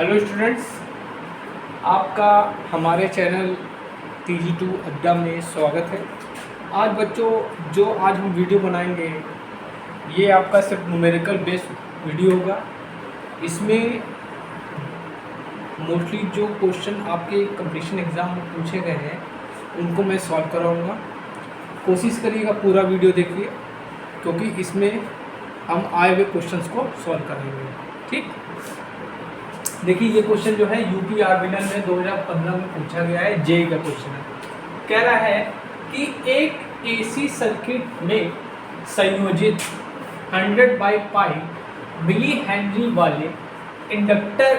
Hello students, आपका हमारे channel TG2 अड्डा में स्वागत है। आज बच्चों जो आज हम वीडियो बनाएंगे ये आपका सिर्फ न्यूमेरिकल बेस्ड वीडियो होगा। इसमें मोस्टली जो क्वेश्चन आपके कंपटीशन एग्ज़ाम में पूछे गए हैं उनको मैं सॉल्व कराऊंगा। कोशिश करिएगा पूरा वीडियो देखिए, क्योंकि इसमें हम आए हुए क्वेश्चंस को सॉल्व करेंगे। ठीक, देखिए ये क्वेश्चन जो है यूपी आर्बिनल में 2015 में पूछा गया है, जेई का क्वेश्चन है। कह रहा है कि एक एसी सर्किट में संयोजित 100/π मिली हेनरी वाले इंडक्टर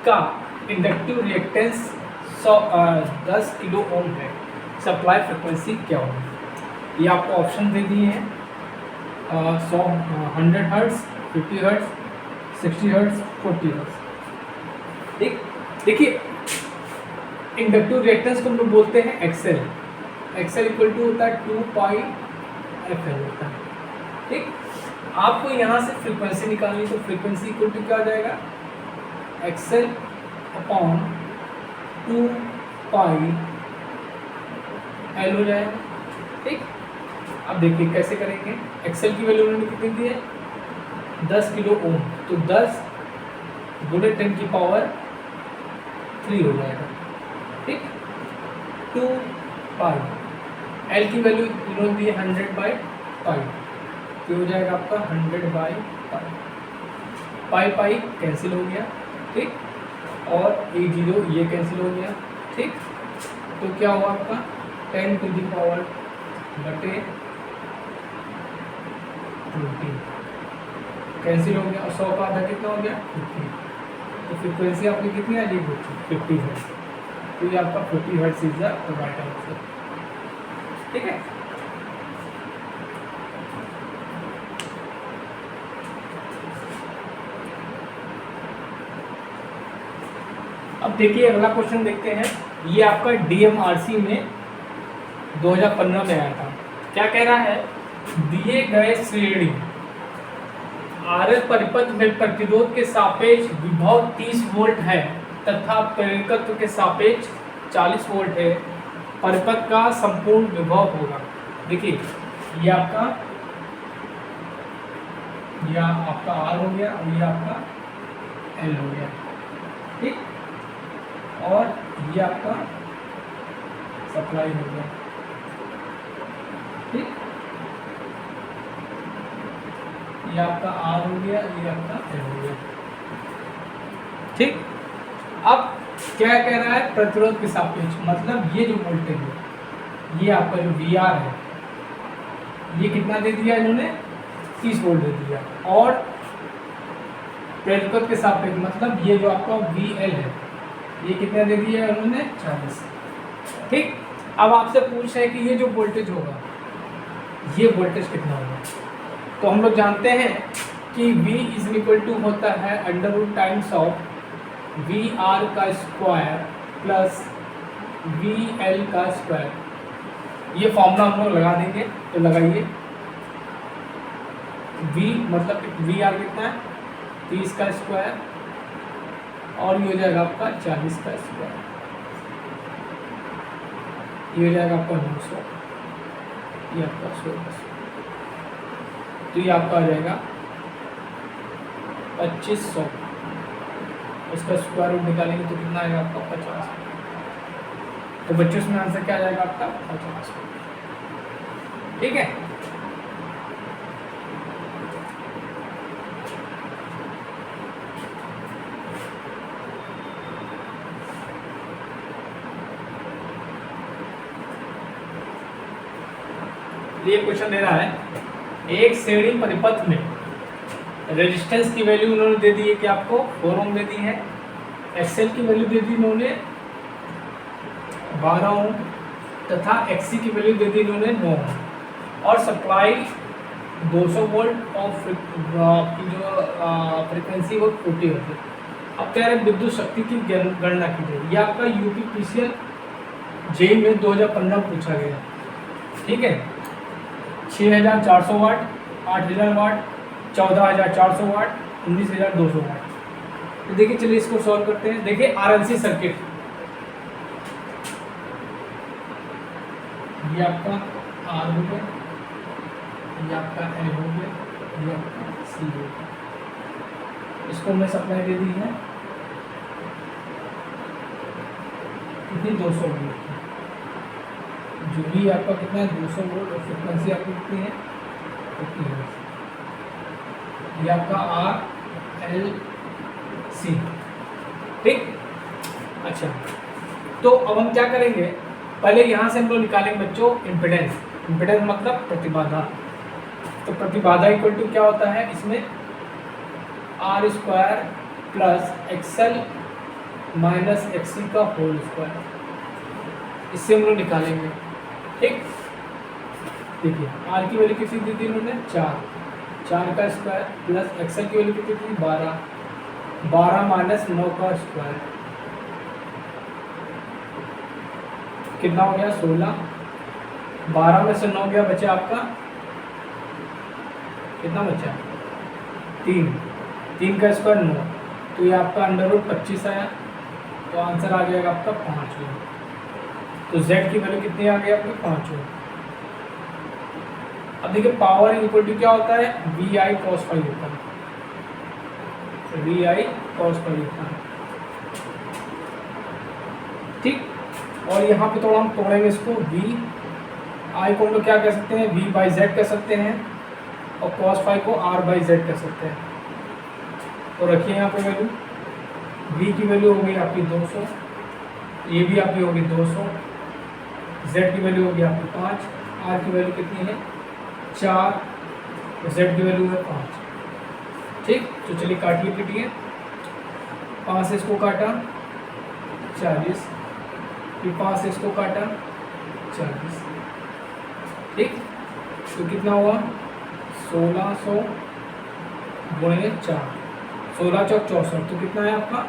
का इंडक्टिव रिएक्टेंस 10 किलो ओम है। सप्लाई फ्रिक्वेंसी क्या होगी? ये आपको ऑप्शन दे दिए हैं 100 हर्ट्ज, 50 हर्ट्ज, 60 हर्ट्ज, 40 हर्ट्ज। ठीक, देखिए इंडक्टिव रिएक्टेंस को हम लोग बोलते हैं एक्सएल। एक्सएल इक्वल टू होता है 2πfl होता है। ठीक, आपको यहाँ से फ्रीक्वेंसी निकालनी, तो फ्रीक्वेंसी इक्वल टू क्या आ जाएगा? एक्सएल अपॉन 2πl हो जाएगा। ठीक, अब देखिए कैसे करेंगे। एक्सएल की वैल्यू उन्होंने कितनी दी है? 10 किलो ओम, तो 10 गुणे 10 की पावर 3 हो जाएगा। ठीक, 2π एल की वैल्यू इन्होंने दी है 100/π, तो हो जाएगा आपका 100/π। पाई कैंसिल हो गया। ठीक, और 0 ये कैंसिल हो गया। ठीक, तो क्या हुआ आपका 10 टू दी पावर बटे 20 कैंसिल हो गया, और 100 का आधा कितना हो गया? 50। तो फ्रीक्वेंसी आपकी कितनी आ जाएगी? 50 हर्ट्ज। तो ये आपका 50 hertz is the right answer. ठीक है, अब देखिए अगला क्वेश्चन देखते हैं। ये आपका DMRC में 2015 में आया था। क्या कह रहा है? दिए गए श्रेणी RL परिपथ में प्रतिरोध के सापेक्ष विभव 30 वोल्ट है तथा प्रेरकत्व के सापेक्ष 40 वोल्ट है। परिपथ का संपूर्ण विभव होगा। देखिए ये आपका R हो गया और ये आपका L हो गया। ठीक, और ये आपका सप्लाई हो गया। ठीक, ये आपका R हो गया, ये आपका L हो गया। ठीक, अब क्या कह रहा है? प्रतिरोध के सापेक्ष, मतलब ये जो वोल्टेज है, ये आपका जो VR है, ये कितना दे दिया इन्होंने? 30 वोल्ट दे दिया। और प्रतिरोध के सापेक्ष मतलब ये जो आपका VL है, ये कितना दे दिया उन्होंने? 40। ठीक, अब आपसे पूछ रहे हैं कि ये जो वोल्टेज होगा, ये वोल्टेज कितना होगा? तो हम लोग जानते हैं कि V इज इक्वल टू होता है अंडररूट टाइम्स ऑफ VR का स्क्वायर प्लस VL का स्क्वायर। ये फॉर्मूला हम लोग लगा देंगे, तो लगाइए। V मतलब VR कितना है? 30 का स्क्वायर, और ये हो जाएगा आपका 40 का स्क्वायर, ये हो जाएगा आपका 900, ये आपका 100 का स्क्वायर। तो ये आपका आ जाएगा 2500। इसका स्क्वायर रूट निकालेंगे तो कितना आएगा आपका? 50। तो बच्चों इसमें आंसर क्या आ जाएगा आपका? 50। ठीक है, ये क्वेश्चन दे रहा है एक श्रेणी परिपथ में रेजिस्टेंस की वैल्यू उन्होंने दे दी है कि आपको 4 ओम दे दी है। एक्सएल की वैल्यू दे दी इन्होंने 12 ओम तथा एक्सी की वैल्यू दे दी इन्होंने 9 ओम, और सप्लाई 200 वोल्ट और की जो फ्रिक्वेंसी वो 40 होती है। अब कह रहे हैं विद्युत शक्ति की गणना की जाए। ये आपका यूपीपीसीएल जेई में 2015 पूछा गया। ठीक है, 6400 वाट, 8000 वाट, 14400 वाट, 19200 वाट। तो देखिए चलिए इसको सॉल्व करते हैं। देखिए आरएलसी सर्किट, ये आपका आर हो गया, ये आपका एल हो गया, ये आपका सी हो गया। इसको हमने सप्लाई दे दी है कितनी 200 वोल्ट की, जो भी आपका कितना है 200 वोल्ट, और फ्रिक्वेंसी आपकी कितनी है 50 हर्ट्ज। ये आपका आर एल सी, ठीक। अच्छा, तो अब हम क्या करेंगे, पहले यहाँ से हम लोग निकालेंगे बच्चों इम्पिडेंस। इम्पिडेंस मतलब प्रतिबाधा। तो प्रतिबाधा इक्वल टू क्या होता है इसमें, R square plus XL minus XC का होल स्क्वायर, इससे हम लोग निकालेंगे, ठीक। देखिए आर की वैल्यू कितनी दी थी इन्होंने 4 का स्क्वायर प्लस एक्सएल की वैल्यू कितनी थी 12 माइनस 9 का स्क्वायर, कितना हो गया 16। 12 में से 9 गया, बचा आपका कितना बचा 3 का स्क्वायर 9, तो ये आपका √25 आया, तो आंसर आ जाएगा आपका 5 ओम। तो Z की वैल्यू कितनी आ गई आपकी 5 ओम। अब देखिए पावर इक्वल टू क्या होता है, VI cos फाई होता है, VI cos फाई होता है, ठीक। और यहाँ पे थोड़ा हम तोड़ेंगे इसको, VI को हम लोग क्या कह सकते हैं, V/Z कह सकते हैं, और cos फाई को R/Z कह सकते हैं। तो रखिए यहाँ पे वैल्यू, V की वैल्यू हो गई आपकी 200, ये भी आपकी होगी 200, Z की वैल्यू होगी आपकी 5, R की वैल्यू कितनी है 4, और Z की वैल्यू है 5, ठीक। तो चलिए काटिए पीटिए, 5 से इसको काटा 40, फिर 5 से इसको काटा 40, ठीक। तो कितना हुआ 1600 गुणे 4, 16 चौक 64, तो कितना है आपका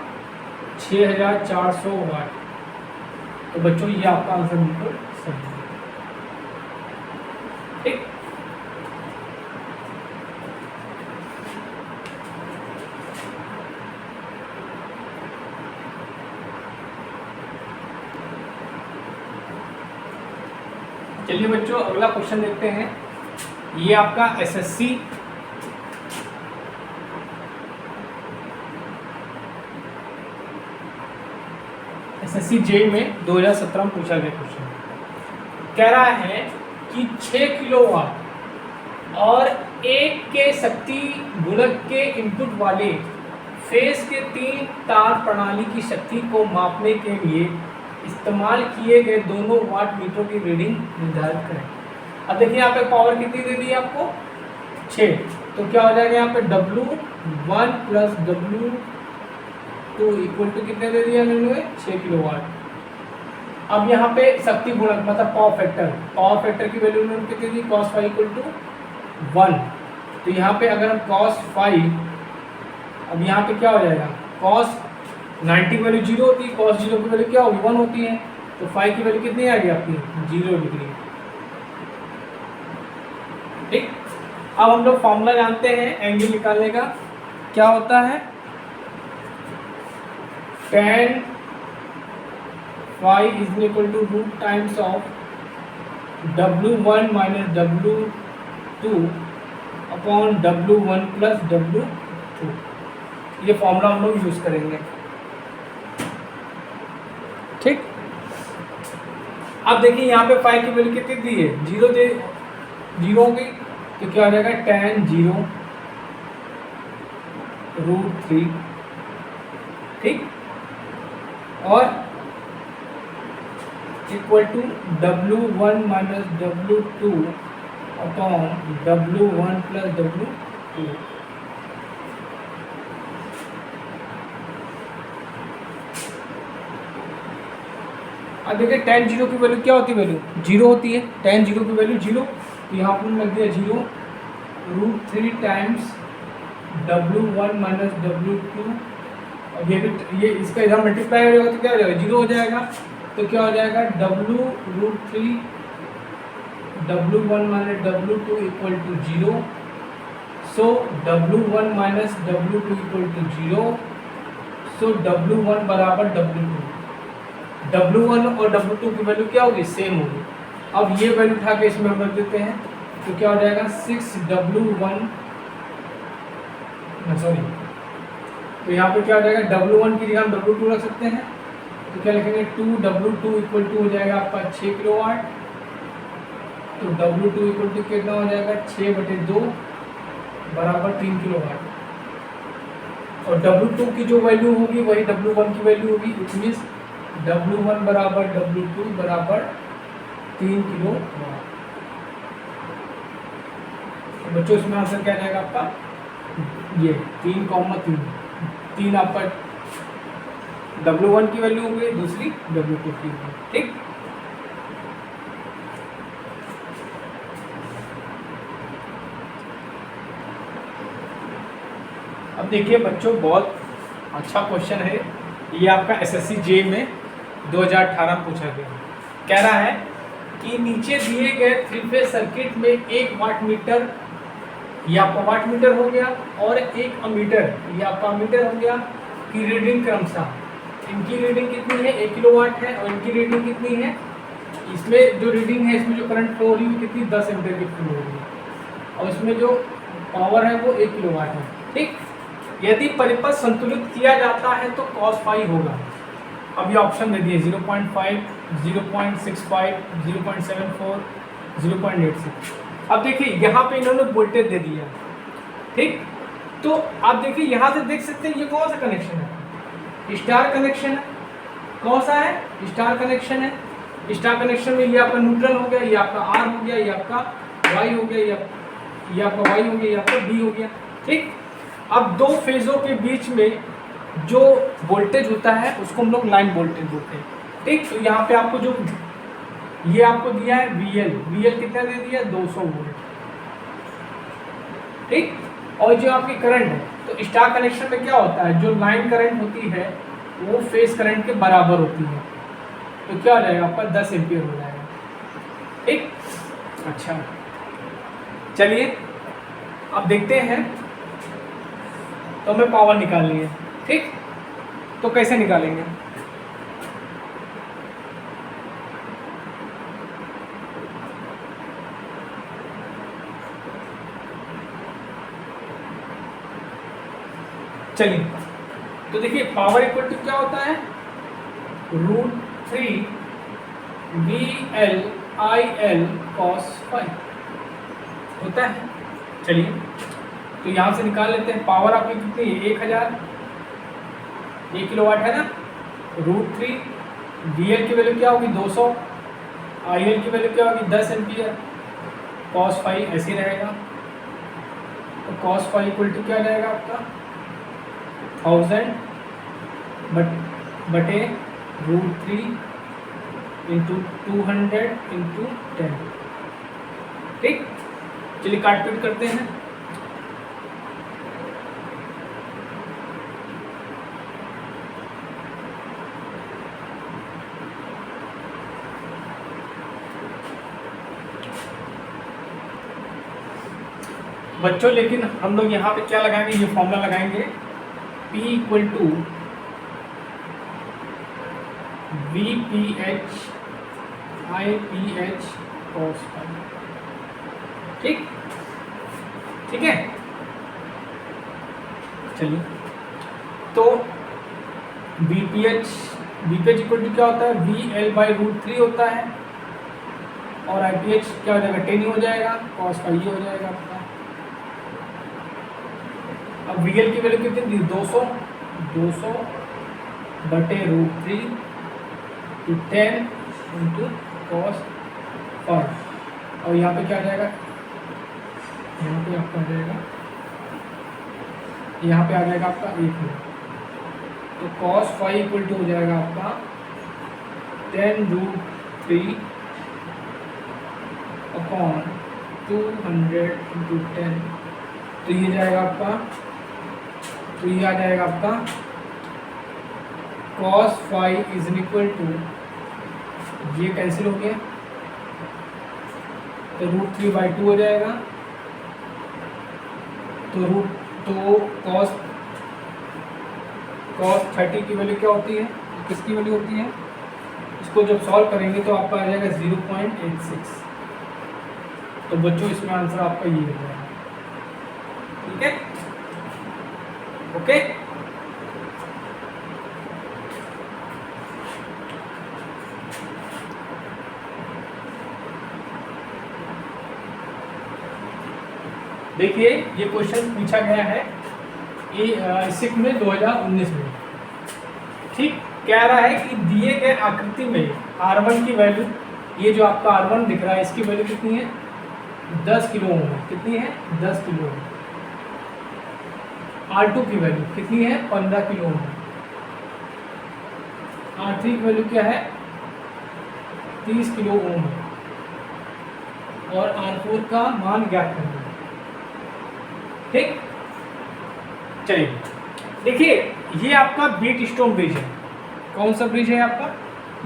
6400 वाट। तो बच्चों ये आपका आंसर बिल्कुल सही है, ठीक। चलिए बच्चों अगला क्वेश्चन देखते हैं। ये आपका एसएससी जे में 2017 में पूछा गया क्वेश्चन, कह रहा है कि 6 किलोवाट और 1 के शक्ति गुणक के इनपुट वाले फेस के 3 तार प्रणाली की शक्ति को मापने के लिए इस्तेमाल किए गए दोनों वाट मीटर की रीडिंग निर्धारित करें। अब देखिए यहाँ पे पावर कितनी दे दी है आपको 6, तो क्या हो जाएगा यहाँ पे W1 plus W2 equal to कितने दे दिया इन्होंने 6 किलोवाट। अब यहाँ पे शक्ति गुणक मतलब पावर फैक्टर की वैल्यू इन्होंने कितनी दी cos फाई इक्वल टू 1, तो यहाँ पे अगर हम cos फाई, अब यहाँ पे क्या हो जाएगा cos 90 की वैल्यू 0 होती है, cos 0 की वैल्यू क्या होगी 1 होती है, तो फाई की वैल्यू कितनी आ गई आपकी 0 डिग्री, ठीक। अब हम लोग फॉर्मूला जानते हैं एंगल निकालने का, क्या होता है tan phi is equal to root times of W1 minus W2 upon W1 plus W2, ये फॉर्मूला हम लोग यूज करेंगे, ठीक। अब देखिए यहाँ पे फाई की वैल्यू कितनी दी है 0 होगी, तो क्या हो जाएगा tan 0 √3, ठीक, और equal to W1 minus W2 upon W1 plus W2। अब देखिए tan 0 की वैल्यू क्या होती है, वैल्यू 0 होती है, tan 0 की वैल्यू 0, तो यहाँ पर लग दिया 0 √3 टाइम्स W1 माइनस W2, और ये भी ये इसका इधर मल्टीप्लाई हो जाएगा तो क्या हो जाएगा 0 हो जाएगा, तो क्या हो जाएगा W√3 W1 minus W2 equal to 0, so W1 minus W2 equal to 0, so W1 बराबर W2, W1 और W2 की वैल्यू क्या होगी, सेम होगी। अब ये वैल्यू उठा के इसमें हम रख देते हैं, तो क्या हो जाएगा 6W1, सॉरी, तो यहाँ पे क्या हो जाएगा W1 की जगह हम W2 रख सकते हैं, तो क्या लिखेंगे 2W2 इक्वल टू हो जाएगा आपका 6 किलोवाट, तो W2 इक्वल टू कितना हो जाएगा 6/2 बराबर 3 किलोवाट, और W2 की जो वैल्यू होगी वही W1 की वैल्यू होगी, इट मीन्स W1 बराबर W2 बराबर 3 किलोवाट। तो बच्चों इसमें आंसर क्या जाएगा आपका, ये 3,3, 3 आपका W1 की वैल्यू होगी, दूसरी W2 की होगी, ठीक। अब देखिए बच्चों, बहुत अच्छा क्वेश्चन है ये, आपका एसएससी जे में 2018 में पूछा गया। कह रहा है कि नीचे दिए गए 3 फेज सर्किट में एक वाट मीटर, ये आपका वाट मीटर हो गया, और एक अमीटर, ये आपका अमीटर हो गया, की रीडिंग क्रमशः, इनकी रीडिंग कितनी है 1 किलोवाट है, और इनकी रीडिंग कितनी है, इसमें जो रीडिंग है, इसमें जो करंट फ्लो हो रही है कितनी 10 एम्पीयर की फ्लो हो रही है, और इसमें जो पावर है वो 1 किलोवाट है, ठीक। यदि परिपथ संतुलित किया जाता है तो cos फाई होगा। अब ये ऑप्शन दे दिए 0.5, 0.65, 0.74, 0.86। अब देखिए यहाँ पे इन्होंने वोल्टेज दे दिया, ठीक। तो आप देखिए यहाँ से देख सकते हैं ये कौन सा कनेक्शन है, स्टार कनेक्शन है। कौन सा है, स्टार कनेक्शन है। स्टार कनेक्शन में ये आपका न्यूट्रल हो गया, ये आपका आर हो गया, ये आपका वाई हो गया, ये आपका वाई हो गया, ये आपका बी हो गया, ठीक। अब दो फेजों के बीच में जो वोल्टेज होता है उसको हम लोग लाइन वोल्टेज बोलते हैं, ठीक। तो यहाँ पे आपको जो ये आपको दिया है VL कितना दे दिया 200 वोल्ट, ठीक। और जो आपकी करंट है, तो स्टार कनेक्शन में क्या होता है, जो लाइन करंट होती है वो फेज करंट के बराबर होती है, तो क्या हो जाएगा आपका 10 एम्पीयर हो जाएगा, ठीक। अच्छा चलिए अब देखते हैं, तो हमें पावर निकालनी है, ठीक। तो कैसे निकालेंगे, चलिए तो देखिए पावर इक्वल टू क्या होता है, √3 VL/IL cos फाई होता है। चलिए तो यहाँ से निकाल लेते हैं, पावर आपकी कितनी है 1000, 1 किलोवाट है ना, √3 VL की वैल्यू क्या होगी 200, IL की वैल्यू क्या होगी 10 एम्पियर, cos फाई ऐसे रहेगा, तो cos फाई इक्वल टू क्या रहेगा आपका 1000 बटे √3 इंटू 200 इंटू 10, ठीक। चलिए काट पीट करते हैं, बच्चों। लेकिन हम लोग यहाँ पे क्या लगाएंगे, ये फॉर्मूला लगाएंगे P equal to VPH IPH cos phi, ठीक, ठीक है। चलिए तो VPH इक्वल टू क्या होता है VL/√3 होता है, और IPH क्या हो जाएगा 10 ही हो जाएगा, cos फाई ये हो जाएगा आपका। अब VL की वैल्यू कितनी थी 200 बटे √3 टू 10 इंटू cos फाई, और यहाँ पे क्या आ जाएगा, यहाँ पे आपका आ जाएगा, यहाँ पे आ जाएगा आपका 1, तो cos फाई इक्वल टू हो जाएगा आपका 10√3 अपॉन 200 इंटू 10, तो ये जाएगा आपका, तो ये आ जाएगा आपका cos phi is equal to, ये कैंसिल हो गया, तो √3/2 हो जाएगा, तो cos cos 30 की वैल्यू क्या होती है, किसकी वैल्यू होती है, इसको जब सॉल्व करेंगे तो आपका आ जाएगा 0.86। तो बच्चों इसमें आंसर आपका ये हो जाएगा। ठीक है, ओके। देखिए ये क्वेश्चन पूछा गया है सिक में 2019 में। ठीक, कह रहा है कि दिए गए आकृति में R1 की वैल्यू, ये जो आपका R1 दिख रहा है इसकी वैल्यू कितनी है, 10 किलो ओम है। कितनी है, 10 किलो ओम। R2 की वैल्यू कितनी है, 15 किलो ओम। R3 की वैल्यू क्या है, 30 किलो ओम है। और R4 का मान ज्ञात करना है। ठीक, चलिए देखिए ये आपका बीट स्टोन ब्रिज है। कौन सा ब्रिज है आपका,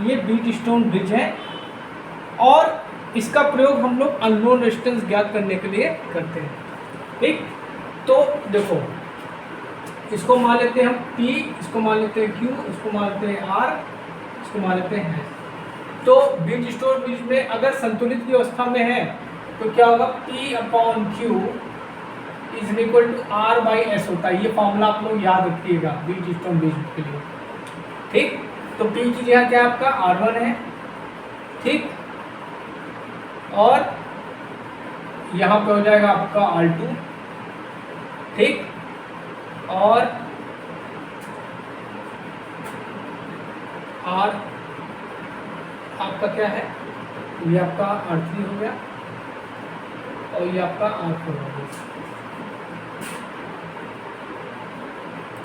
ये बीट स्टोन ब्रिज है। और इसका प्रयोग हम लोग अननोन रेजिस्टेंस ज्ञात करने के लिए करते हैं। ठीक, तो देखो इसको मान लेते हैं हम P, इसको मान लेते हैं Q, इसको मान लेते हैं R, इसको मान लेते हैं S। तो बीट स्टोन ब्रिज में अगर संतुलित की अवस्था में है तो क्या होगा, P/Q is equal to R/S होता है। ये फॉर्मूला आप लोग याद रखिएगा बीट स्टोन ब्रिज के लिए। ठीक, तो P की जगह क्या आपका R1 है। ठीक, और यहाँ पे हो जाएगा आपका R2। ठीक, और R आपका क्या है, ये आपका R3 हो गया और ये आपका R4 हो गया।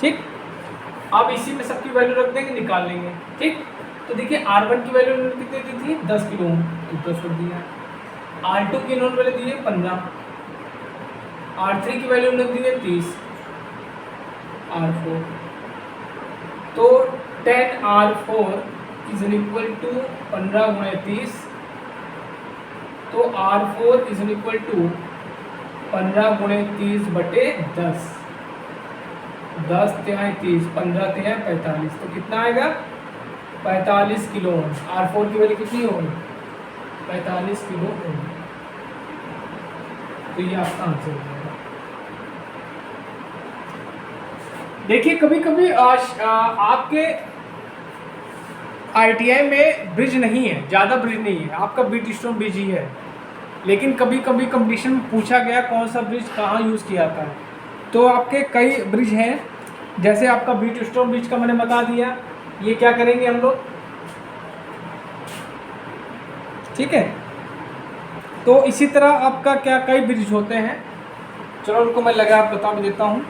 ठीक, अब इसी में सबकी वैल्यू रख देंगे, निकाल लेंगे। ठीक, तो देखिए R1 की वैल्यू कितनी दी थी, 10 किलो ओम, तो 10 रख दिया। R2 की इन्होंने वैल्यू दी है 15, R3 की वैल्यू उन्होंने दी है 30, R4 तो 10R4 इज इक्वल टू 15 गुणे 30। तो R4 इज इक्वल टू 15 गुणे 30 बटे 10। 10 तिहाई 30, 15 तिहाई 45, तो कितना आएगा, 45 किलो ओम। R4 की वैल्यू कितनी होगी, 45 किलो ओम। तो ये आपका आंसर हो जाएगा। देखिए कभी कभी आपके ITI में ब्रिज नहीं है, ज़्यादा ब्रिज नहीं है, आपका बीट स्टोन ब्रिज ही है। लेकिन कभी कभी कंपटीशन में पूछा गया कौन सा ब्रिज कहाँ यूज़ किया जाता है, तो आपके कई ब्रिज हैं। जैसे आपका बीट स्टोन ब्रिज का मैंने बता दिया, ये क्या करेंगे हम लोग। ठीक है, तो इसी तरह आपका क्या कई ब्रिज होते हैं। चलो उनको मैं लगा बता भी देता हूँ,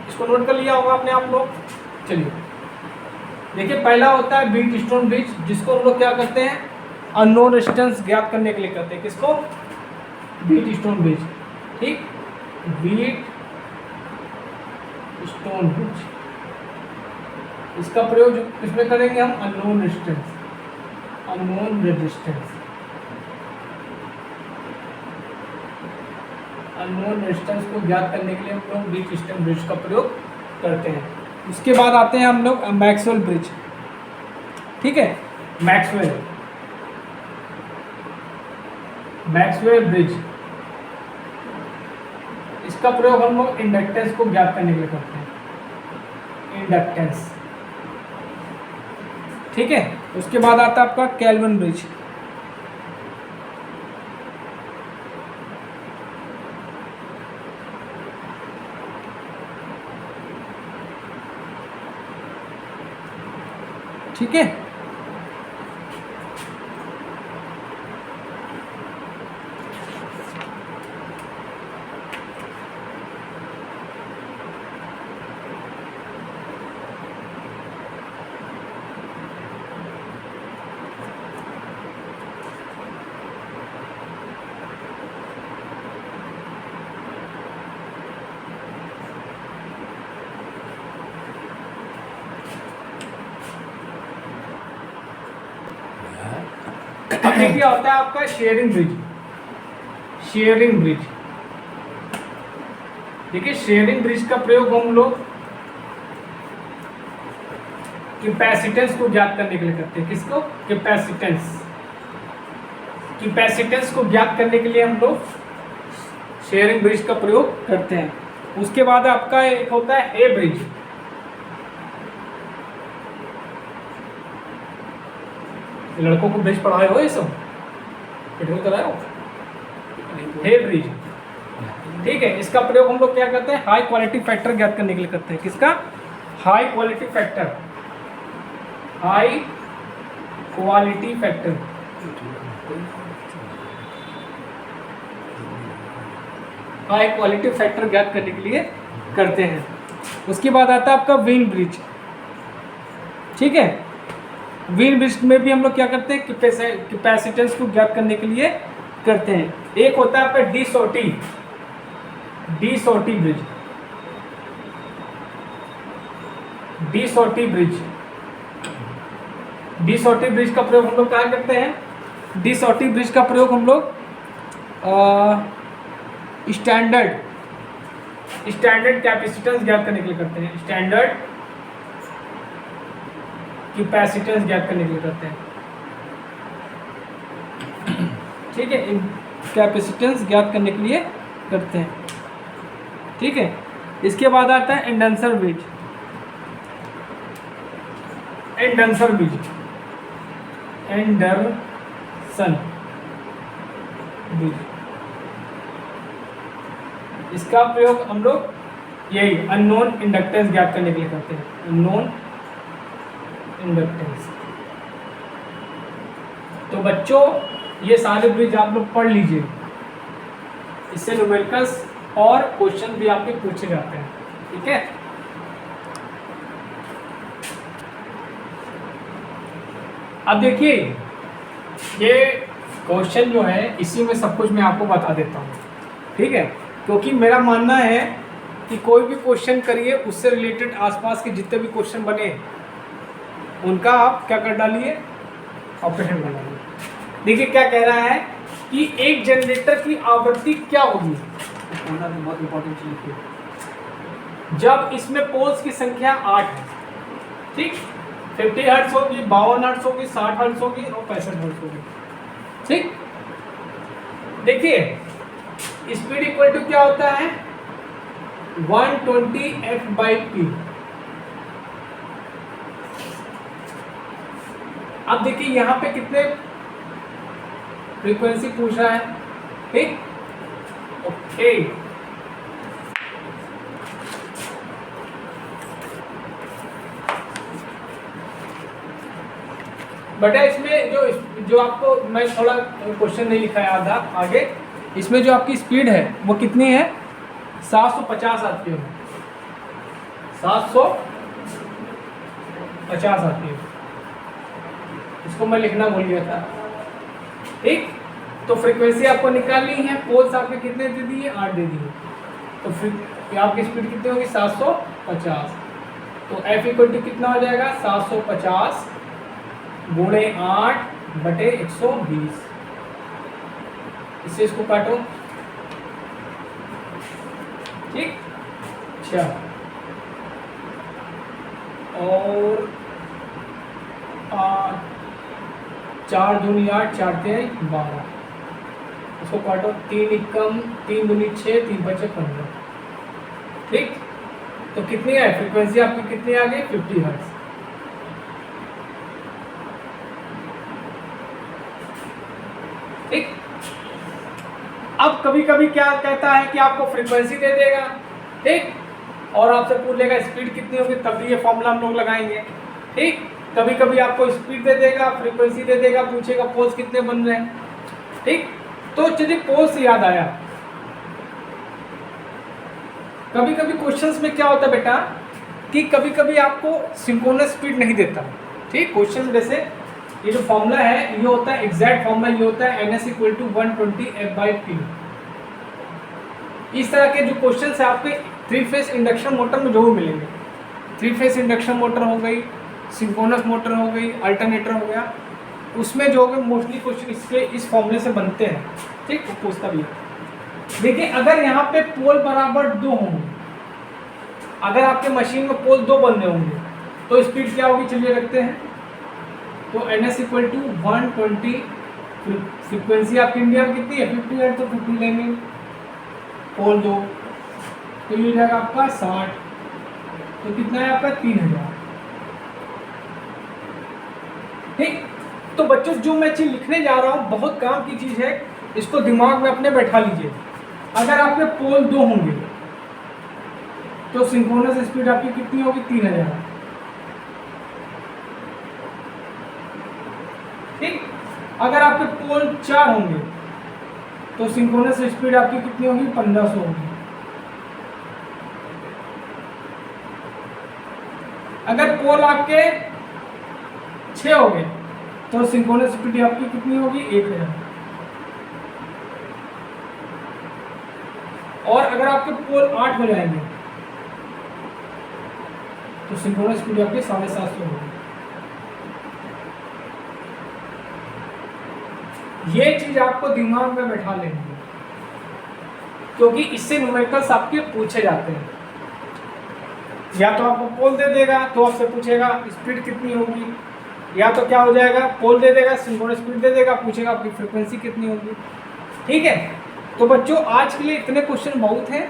इसको नोट कर लिया होगा आपने आप लोग। चलिए देखिए, पहला होता है बीट स्टोन ब्रिज, जिसको हम लोग क्या करते हैं, अननोन रेजिस्टेंस ज्ञात करने के लिए करते हैं। किसको, बीट स्टोन ब्रिज। ठीक, बीट स्टोन ब्रिज, इसका प्रयोग किसमें करेंगे हम, unknown resistance. Unknown resistance, unknown resistance को ज्ञात करने के लिए हम लोग बीट स्टोन ब्रिज का प्रयोग करते हैं। उसके बाद आते हैं हम लोग मैक्सवेल ब्रिज। ठीक है, मैक्सवेल ब्रिज, इसका प्रयोग हम लोग इंडक्टेंस को ज्ञात करने के लिए करते हैं, इंडक्टेंस। ठीक है, उसके बाद आता है आपका केल्विन ब्रिज। ठीक है, अब देखिए होता है आपका शेयरिंग ब्रिज। शेयरिंग ब्रिज, देखिए शेयरिंग ब्रिज का प्रयोग हम लोग कैपेसिटेंस को ज्ञात करने के लिए करते हैं। किसको? कैपेसिटेंस को ज्ञात करने के लिए हम लोग शेयरिंग ब्रिज का प्रयोग करते हैं। उसके बाद आपका एक होता है हे ब्रिज। लड़कों को ब्रिज पढ़ाए हो ये सब, पढ़ाई कराए हो? हे ब्रिज, ठीक है। इसका प्रयोग हम लोग क्या करते हैं? हाई क्वालिटी फैक्टर ज्ञात करने के लिए करते हैं। किसका? High quality factor. High quality factor, high quality factor ज्ञात करने के लिए करते हैं। उसके बाद आता है आपका व्हील ब्रिज, ठीक है। व्हील ब्रिज में भी हम लोग क्या करते हैं? कैपेसिटेंस को ज्ञात करने के लिए करते हैं। एक होता है आपका डी-शॉर्टी ब्रिज। डी-शॉर्टी ब्रिज का प्रयोग हम लोग कहाँ करते हैं? डी-शॉर्टी ब्रिज का प्रयोग हम लोग स्टैंडर्ड कैपेसिटेंस ज्ञात करने के लिए करते हैं। स्टैंडर्ड कैपेसिटेंस ज्ञात करने के लिए करते हैं, ठीक है। इन कैपेसिटेंस ज्ञात करने के लिए करते हैं, ठीक है। इसके बाद आता है एंडंसर ब्रिज। एंडरसन ब्रिज, इसका प्रयोग हम लोग यही अननोन इंडक्टेंस ज्ञात करने के लिए करते हैं। Unknown inductance. तो बच्चों ये सारे ब्रिज आप लोग पढ़ लीजिए, इससे न्यूमेरिकल्स और क्वेश्चन भी आपके पूछे जाते हैं, ठीक है। अब देखिए ये क्वेश्चन जो है इसी में सब कुछ मैं आपको बता देता हूँ, ठीक है। क्योंकि मेरा मानना है कि कोई भी क्वेश्चन करिए उससे रिलेटेड आसपास के जितने भी क्वेश्चन बने उनका आप क्या कर डालिए? ऑपरेशन कर डालिए। देखिए क्या कह रहा है कि एक जनरेटर की आवृत्ति क्या होगी? बहुत इंपॉर्टेंट चीज है। जब इसमें पोल्स की संख्या 8 है, ठीक, 50 हर्ट्ज होगी, 52 हर्ट्ज होगी, 60 हर्ट्ज होगी और 65 हर्ट्ज होगी, ठीक। देखिए स्पीड इक्वल टू क्या होता है? 120 f/p। अब देखिए यहाँ पे कितने फ्रीक्वेंसी पूछ रहा है, ठीक, ओके। बेटा इसमें जो आपको मैं थोड़ा क्वेश्चन नहीं लिखा है आधा आगे, इसमें जो आपकी स्पीड है वो कितनी है? 750 आरपीएम, 750 आरपीएम। इसको मैं लिखना भूल गया था, ठीक। तो फ्रीक्वेंसी आपको निकालनी है, पोल्स आपके कितने दे दिए? 8 दे दिए। तो आपकी स्पीड कितनी होगी? 750। तो F इक्वल टू कितना हो जाएगा? 750 गुणे 8/120। इससे इसको काटो, ठीक। अच्छा, और 4 दूनी 8, 4 तेई 12। इसको काटो, 3 एकम 3 दूनी 6, 3 बचे 15, ठीक। तो कितनी है फ्रीक्वेंसी आपकी? कितनी आ गई? 50 हर्ट्ज, ठीक। अब कभी कभी क्या कहता है कि आपको फ्रीक्वेंसी दे देगा, ठीक, और आपसे पूछ लेगा स्पीड कितनी होगी, तब भी ये फॉर्मूला हम लोग लगाएंगे, ठीक। कभी कभी आपको स्पीड दे देगा, फ्रीक्वेंसी दे देगा, पूछेगा पोल्स कितने बन रहे हैं, ठीक। तो चलिए पोल्स याद आया। कभी कभी क्वेश्चंस में क्या होता है बेटा कि कभी कभी आपको सिंक्रोनस स्पीड नहीं देता, ठीक। क्वेश्चन जैसे ये जो फॉर्मूला है ये होता है एग्जैक्ट फॉर्मूला, ये होता है NS इक्वल टू 120 f/p। इस तरह के जो क्वेश्चन है आपके 3 फेज इंडक्शन मोटर में जरूर मिलेंगे। 3 फेज इंडक्शन मोटर हो गई, सिंक्रोनस मोटर हो गई, अल्टरनेटर हो गया, उसमें जो होगा मोस्टली क्वेश्चन इसके इस फॉर्मूले से बनते हैं, ठीक। वो पूछता भी है। देखिए अगर यहाँ पे पोल बराबर 2 होंगे, अगर आपके मशीन में पोल 2 बनने होंगे तो स्पीड क्या होगी, चलिए रखते हैं। तो ns इक्वल टू 120, फ्रीक्वेंसी आपकी इंडिया में कितनी है 50 हर्ट्ज, तो 50 लेंगे पोल 2, तो ये हो जाएगा आपका 60, तो कितना है आपका 3000। ठीक, तो बच्चों जो मैं चीज लिखने जा रहा हूँ बहुत काम की चीज है, इसको दिमाग में अपने बैठा लीजिए। अगर आपके पोल 2 होंगे तो सिंक्रोनस स्पीड आपकी कितनी होगी 3000। ठीक, अगर आपके पोल 4 होंगे तो सिंक्रोनस स्पीड आपकी कितनी होगी 1500 होगी। अगर पोल आपके 6 हो गए तो सिंक्रोनस स्पीड आपकी कितनी होगी 1000। और अगर आपके पोल 8 हो जाएंगे तो सिंक्रोनस स्पीड आपकी 750 होगी। ये चीज आपको दिमाग में बैठा लेनी है, क्योंकि इससे न्यूमेरिकल्स आपके पूछे जाते हैं। या तो आपको पोल दे देगा तो आपसे पूछेगा स्पीड कितनी होगी, या तो क्या हो जाएगा पोल दे देगा सिंक्रोनस स्पीड दे देगा, पूछेगा आपकी फ्रीक्वेंसी कितनी होगी। ठीक है, तो बच्चों आज के लिए इतने क्वेश्चन बहुत हैं।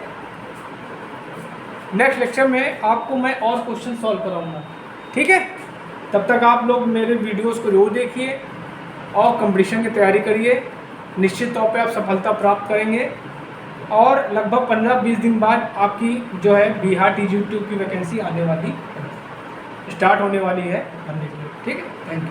नेक्स्ट लेक्चर में आपको मैं और क्वेश्चन सॉल्व कराऊंगा। ठीक है, तब तक आप लोग मेरे वीडियोस को जरूर देखिए और कंपटीशन की तैयारी करिए, निश्चित तौर पे आप सफलता प्राप्त करेंगे। और लगभग 15-20 दिन बाद आपकी जो है बिहार TGT की वैकेंसी आने वाली, स्टार्ट होने वाली है भरने के लिए। ठीक है, थैंक यू।